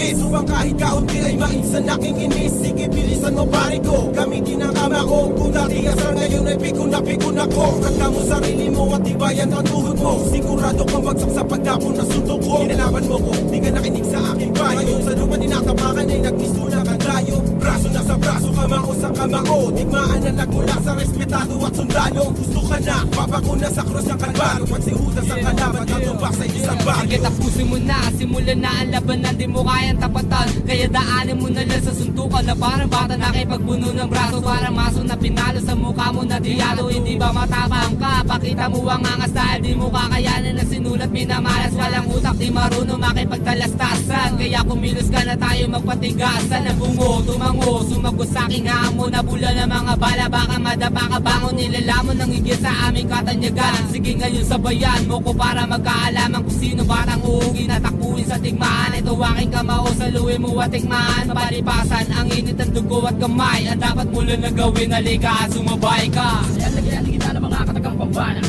bilis upang kahit kaunti ay mainsan aking inis. Sige bilisan mo pare ko, gamitin ang kama ko. Kung dati asar ngayon ay pikon ako. Kanta mo sarili mo at tibayan ang tuhod mo. Sigurado kang bagsak sa pagdapon na suntok ko. Inalaban mo ko, di ka nakinig sa aking payo. Ngayon sa lupa tinatapakan ay nagmistula kang layo. Braso na sa braso, kamao sa kamao. Digmaan na nagmula sa respetado at sundalo. Gusto ka na, papakuna sa krus ng kalbaro. Pag si Judas ang kalaban, katumbak sa isang baryo. Sige tapusin mo na, simulan na ang labanan. Di mo kayang tapatan, kaya daanin mo na lang sa suntukan. Na parang bata nakipagbuno ng braso. Parang maso na pinalo sa mukha mo na diyado. Hindi ba matapang ka? Pakita mo ang angas dahil di mo kakayanin na sinulat minamalas. Walang utak, di marunong makipagtalastasan. Kaya kumilos ka na tayo magpatigasan. Nabungo, tumango, sumagot sa aking hamon. Nabula ng mga bala, baka madapa ka bangon. Nilalamon ng higit sa aming katanyagan. Sige ngayon sabayan mo ko para magkaalaman kung sino batang uugi na takbuhin sa tigmaan. Ito aking kamao, saluhin mo at tigmaan. Mapalipasan ang init ng dugo at kamay. Ang dapat mo lang na gawin, halika at sumabay ka. Lagyan kita ng mga katagang pambana.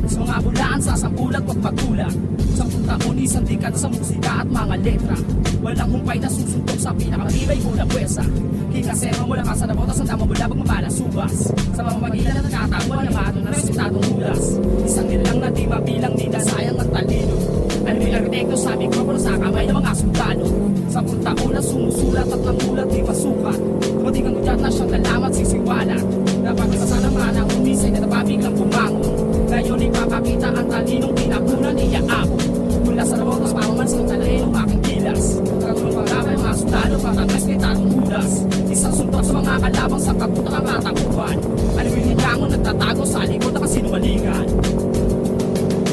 Sa mga bulaan, sasampulat at patulang. Sa taon, isang dekada sa musika at mga letra. Walang humpay na susuntok sa pinakamatibay ko na pwersa. Kikasema mula ka sa nabotas ang tama mula magmamalasubas. Sa mamamagitan na nagkatawa ng ato na resitadong hulas. Isang nilang na di mabilang, di na sayang at talino. Ano yung arkitekto sa mikropono sa kamay ng mga sundalo. Sa taon na sumusulat at namulat di masukat. Kumating ang udyat na siyang lalamat sisiwalat. Napag-isa naman ang umisay na napabiglang bumangon. Ngayon ipapakita ang talinong pinakunan niya ako. Mula sa nabotas pamamansin ang talahin ng aking kilas. Katulong pangabay mga sundalo patangkas kay tanong hudas. Isang suntok sa mga kalabang sa kaputak ang atakuhan. Ano yung hilangon nagtatago sa likod na kasinungalingan.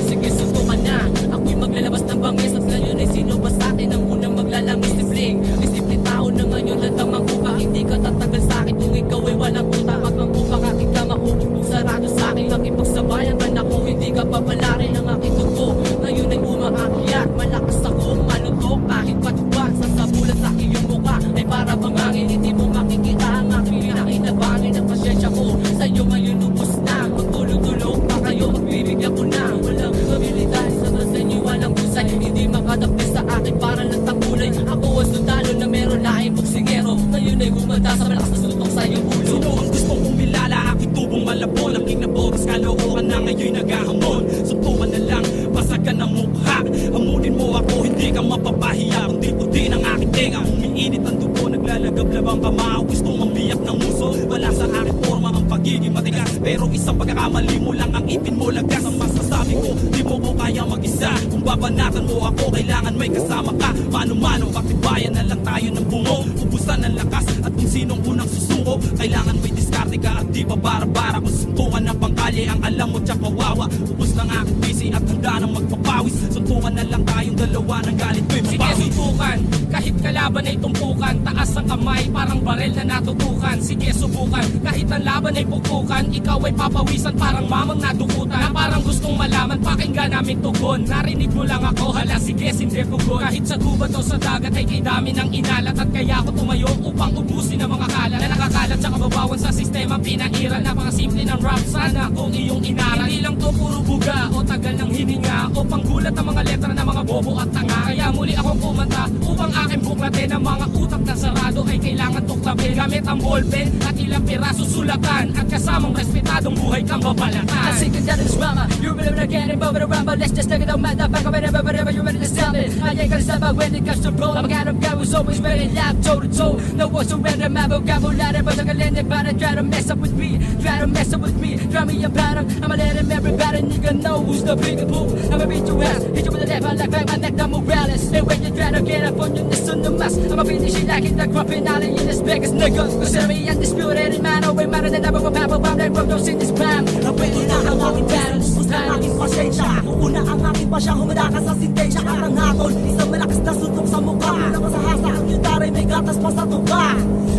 Sige suntukan na, ako'y maglalabas ng bangis. At ngayon ay sino ba sa akin ang unang maglalangis ni Fling? Isipin tao na ngayon lang tamang kuka. Hindi ka tatagal sa akin kung ikaw ay walang puta. Magmangkupa ka kita makukulong sarado sa akin. Makipagsabayan ka na kung hindi ka papalarin ang aking dugo. Ngayon ay umaakyat, malakas ako malutok. Kahit patubag sa sabulan sa iyong mukha ay para bang hangin. Hindi mo makikita ang aking pinakinabangin. Ang pasyensya ko sa'yo ngayon ubos na. Magtulog-tulog pa kayo, magbibigyan ko na. Walang habilidad sa masanyo, walang husay. Hindi makadapis sa akin para lang takulay. Ako ang sundalo na meron laing boksingero. Ngayon ay humanda sa malakas na suntok sa iyong ulo. Sino ang gusto kong milala? Ako'y tubong malabon. Ang kinabogas kalookan na ngayon'y naghahamon. Suntukan na lang, basagan ang mukha. Hamunin mo ako, hindi ka mapapahiya. Kundi puti ng aking tenga, umiinit ang dugo. Naglalagablab ang kamao, gusto mambiyak ng muso. Wala sa aking forma ang pagiging matigas. Pero isang pagkakamali mo lang ang ipin mo lagas. Ang masasabi ko, di mo ko kaya mag-isa. Kung babanatan mo ako, kailangan may kasama ka. Mano-mano, paktibayan na lang tayo ng bungo. Ubusan ng lakas at kung sinong unang susuko. Kailangan may diskarte ka at di pa bara-bara. Kung suntukan ng pangkalye, ang alam mo tsak mawawa. Ubus ng aking busy at handa ng magpapawis. Suntukan na lang tayong dalawa ng galit ko'y Sige mabawi. suntukan, kahit kalaban ay tumpukan. Taas ang kamay, parang barel na natutukan. Sige subukan, kahit ang laban ay pupukan. Ikaw ay papawisan, parang mamang nadukutan. Na parang gustong malaman, pakinggan namin tugon. Narinig mo lang ako, hala sige sindi tugon. Kahit sa gubat o sa dagat ay kay dami ng inalat. At kaya ako tumayo upang ubusin ang mga kalat na nakakalat sa kababawan sa sistema pinairal. Napakasimple ng rap, sana kung iyong inaral. Hindi lang to puro buga o tagal ng hininga o panggulat ng mga letra ng mga bobo at tanga. Kaya muli akong kumanta upang aking buklatin ang mga utak na sarado ay kailangan tuklapin. Gamit ang ballpen at ilang piraso sulatan at kasamang respetadong buhay kang babalatan. I see the death is drama. You really wanna get involved in a rumble. Let's just take it on matter. Back up whenever you're ready to sell it. I ain't gonna stop out when it comes to roll. I'm a kind of guy who's always ready, live toe to toe. No one surrender my vocabulary, but I'm gonna let anybody try to mess up with me. Try to mess up with me. Try me a pattern. I'ma let him everybody nigga know who's the bigger bull. I'ma beat your ass, hit you with a left hand like back my neck, I'm Morales. And when you try to get up on your listen to mass, I'ma finish it like it the grumpy alley in this biggest nigga. Cause every undisputed man, oh, way matter than ever, papa, bomb, they broke those in this prime. Napwede na ang aking balance, gusto ang aking pasensya. Uuna ang aking pasya, humada ka sa sintensya. Karang hatol, isang malakas na suntok sa mukha. Mula ko sa hasa, ang yudaray may gatas pa sa tuka.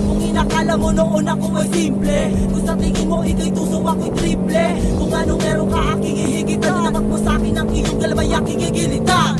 Kung inakala mo noon ako ay simple, kung sa tingin mo ika'y tuso ako'y triple. Kung ano meron ka aking ihigitan, tinamak mo sa akin ang iyong galabay aking igilitan.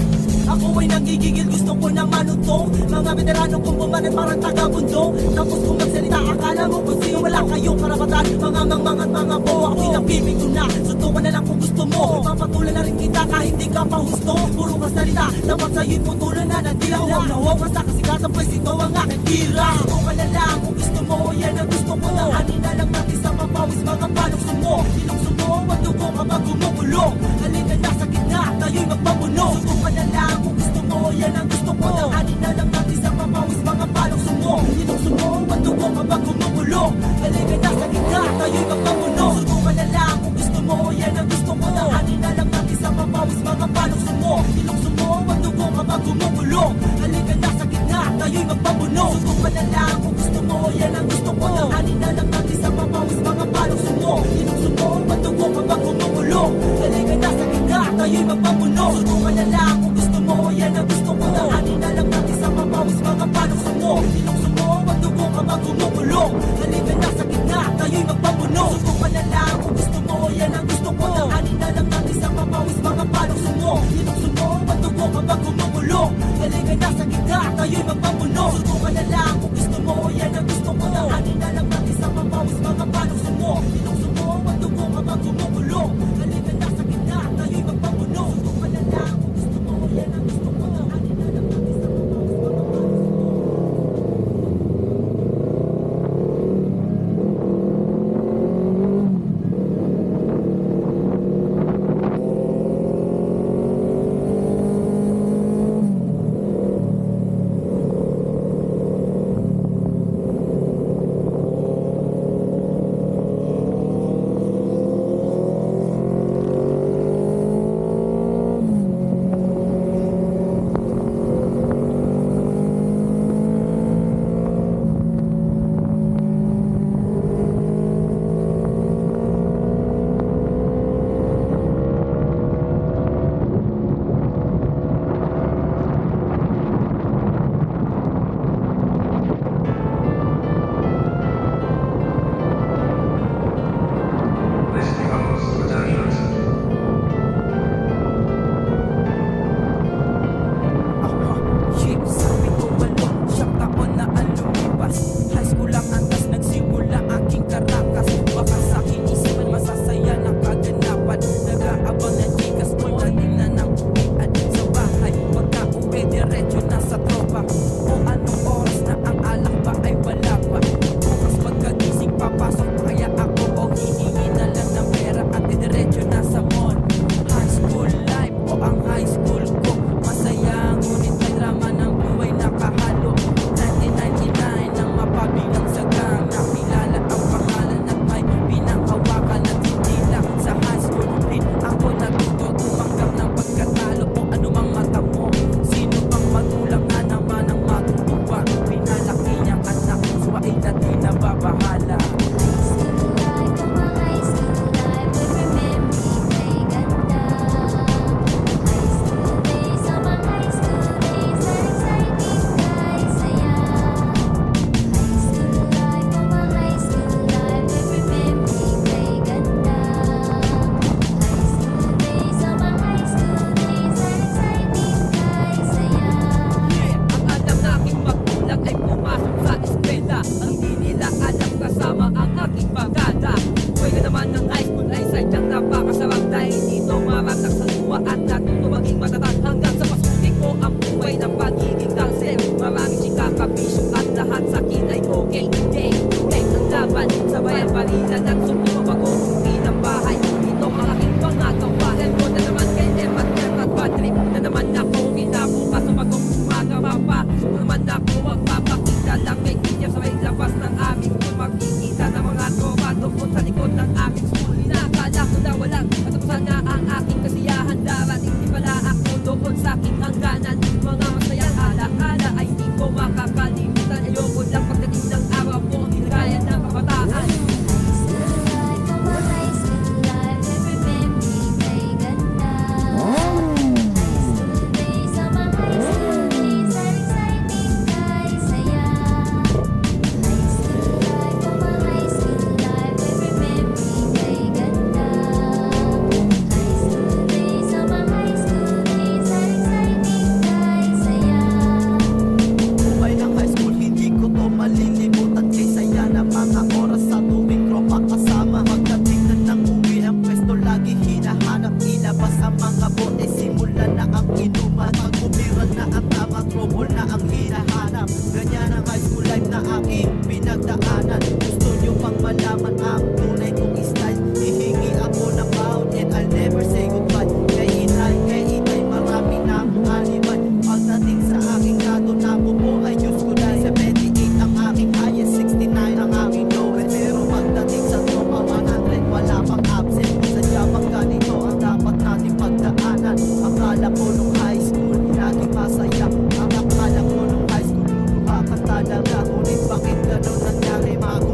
Ako ay nagigigil, gusto ko na manutong. Mga veterano kong bumanat parang taga-bundong. Tapos kung magsalita, akala mo kung sino, wala kayong karapatan. Mga mangmangat mga bo, ako'y napipig na. Suntukan na lang kung gusto mo. Papatulan na rin kita kahit di ka pa husto. Puro ka salita, dapat sa'yo'y putulan na. Nandilaw na huwag sa kasikat the best, ito ang aking tira. Subukan na lang kung gusto mo, yan ang gusto ko. Daanin na lang natin sa mapawis mga palukso mo. Ilokso mo, ang dugo kapag gumugulo. Halika na sa gitna, tayo'y magpapuno. Subukan na lang kung gusto mo, yan ang gusto ko. Daanin na lang natin sa mapawis mga palukso mo. Ilokso mo, ang dugo kapag gumugulo. Halika na sa gitna, tayo'y magpapuno. Subukan na lang kung gusto mo, yan ang gusto ko. Daanin na lang natin sa mapawis mga palukso mo. Ilokso mo, ang dugo kapag gumugulo. Halika na sa gitna, tayo'y magpapuno. Subukan na lang kung gusto mo, yan ang gusto ko. Daanin na lang natin sa mapawis mga palukso mo. Ilokso mo, ang dugo kapag gumugulo. Halika na sa gitna, tayo'y magpapuno. Subukan na lang kung gusto mo, yan ang gusto ko. Daanin na lang natin sa mapawis mga palukso mo. Ilokso mo, ang dugo kapag gumugulo. Halika na sa gitna, tayo'y magpapuno. Subukan na lang kung gusto mo, yan ang gusto ko. Daanin na lang natin sa mapawis mga palukso mo. Ilokso mo, ang dugo kapag gumugulo. Halika na sa gitna, tayo'y magpapuno. Subukan na lang kung gusto mo, yan ang gusto ko. Daanin na lang natin sa mapawis mga palukso mo. Ilokso mo, ang dugo kapag gumugulo. Halika na sa gitna, tayo'y magpapuno. Subukan na lang kung gusto mo, yan ang gusto ko. Daanin na lang natin sa mapawis mga palukso mo. Sabi ko walo, siyang taon na ang lumipas. High school lang antas nagsimula aking karakas. Baka sa aking isipan masasaya ng kaganapan. Nag-aabang ng chikas, pagdating na ng uwian sa bahay. Pagka uwi, diretso na sa tropa. O anong oras na ang alak ba ay wala pa. Bukas pagkagising papasok kaya ako o hihingi na lang ng pera at diretso na sa mall. High school life o ang high school ko masaya, ngunit may drama ng buhay nakahalo. 1999 nang mapabilang sa gang, nakilala ang pangalan at may pinanghawakan at hindi lang sa high school din ako natuto tumanggap ng pagkatalo o anumang mata mo. Sino bang magulang na naman ang matutuwa? Pinalaki niyang anak, suwain at di nababahala. Ang alam na aking magulang ay pumasok sa eskwela. Ang di nila alam kasama ang aking bagada. Buhay ka naman ng high school ay sadyang napakasarap. Dahil dito maratak sa luwa at natuto maging matatag. Hanggang sa pasukin ko ang buhay ng pagiging dancer. Maraming chika, kabisyo at lahat sa akin ay okay. Hey, ang laban sa bayan barila ng sumpo pag-uuwi ng bahay. Ito ang aking pangagawa. Elmo na naman kay Emma at Patrick. Na naman ako kinabukas sa pag-umaga pa. Naman ako magpapakita lang kay teacher sa may labas ng aming school. Magkikita ng mga tropa doon sa likod ng aming school. Nakakala ko na walang katapusan na ang aking kasiyahan. Darating di pala ako doon sa aking hangganan. Mga masayang alaala ay di ko makakalimutan. Ayoko lang pagdating ng araw ko, hindi na kaya ng kabataan. pinagdaanan. Gusto nyo pang malaman ang tunay kong style, hihingi ako ng baon and I'll never say goodbye. Kay inay, marami na akong alibay. Pagdating sa aking lado na po ay Diyos ko dahil 78 ang aking highest, 69 ang aking lowest. Pero pagdating sa tropa 100 wala pang absent. Sadya pag ganito ang dapat natin pagdaanan. Akala ko nung high school laging masaya. Ang akala ko nung high school luluha ka talaga. Ngunit bakit ganun nangyari? Mago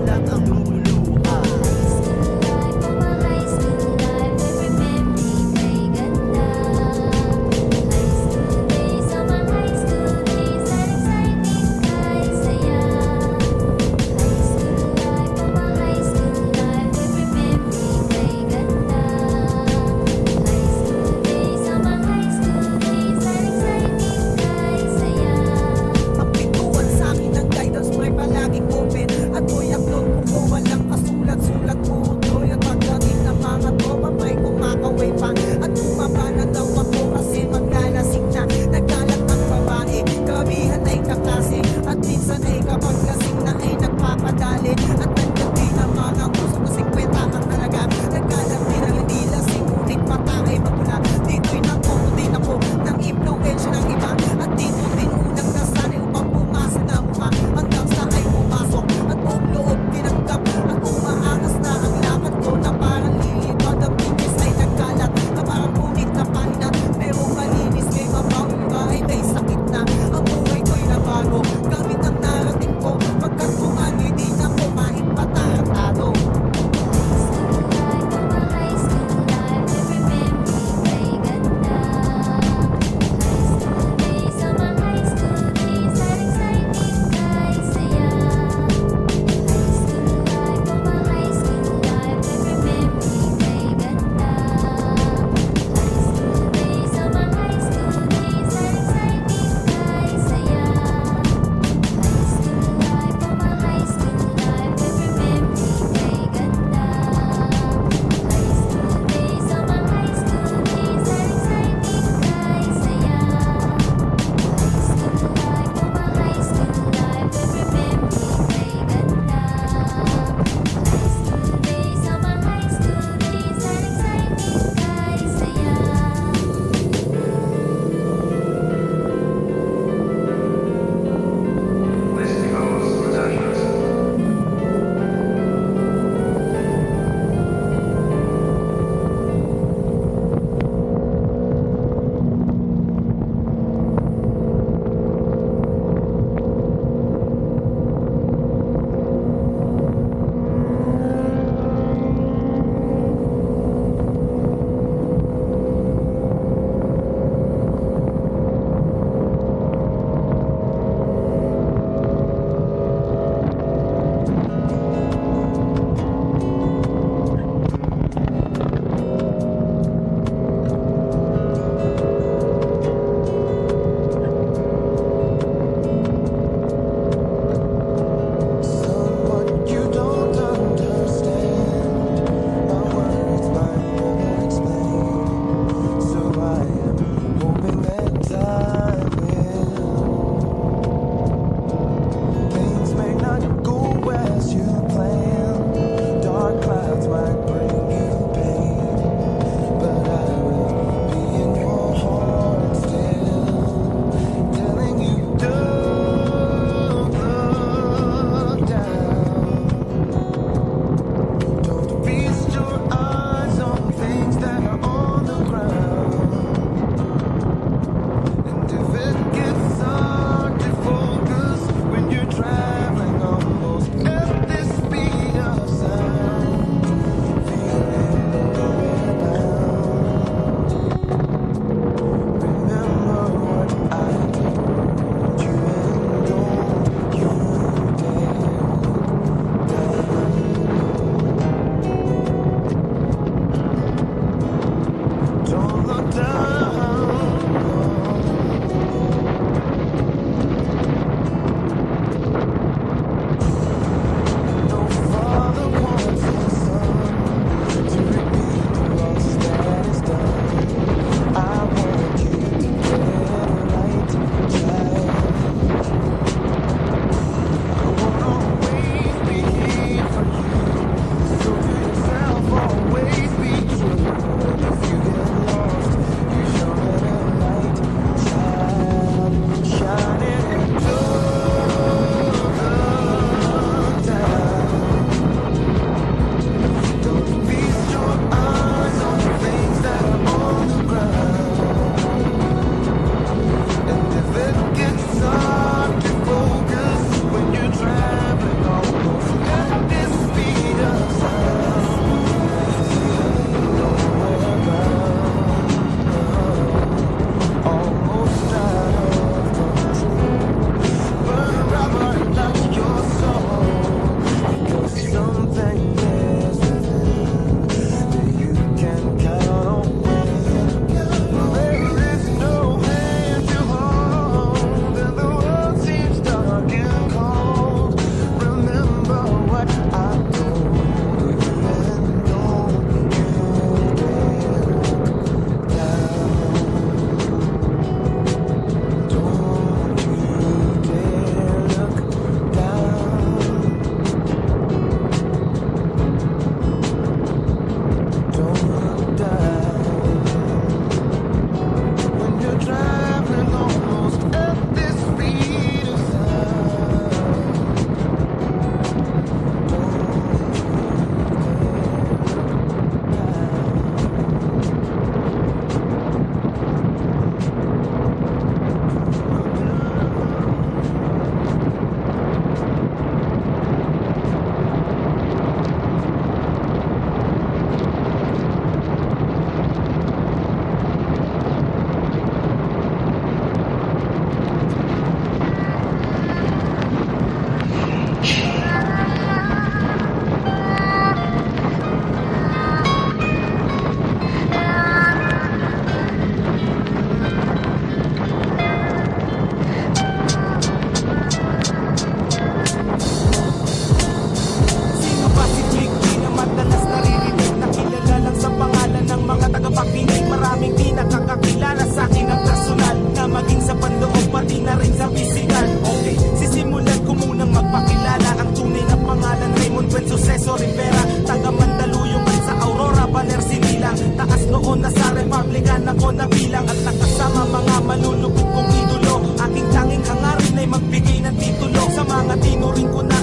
magbigay ng titulo sa mga tinuring ko na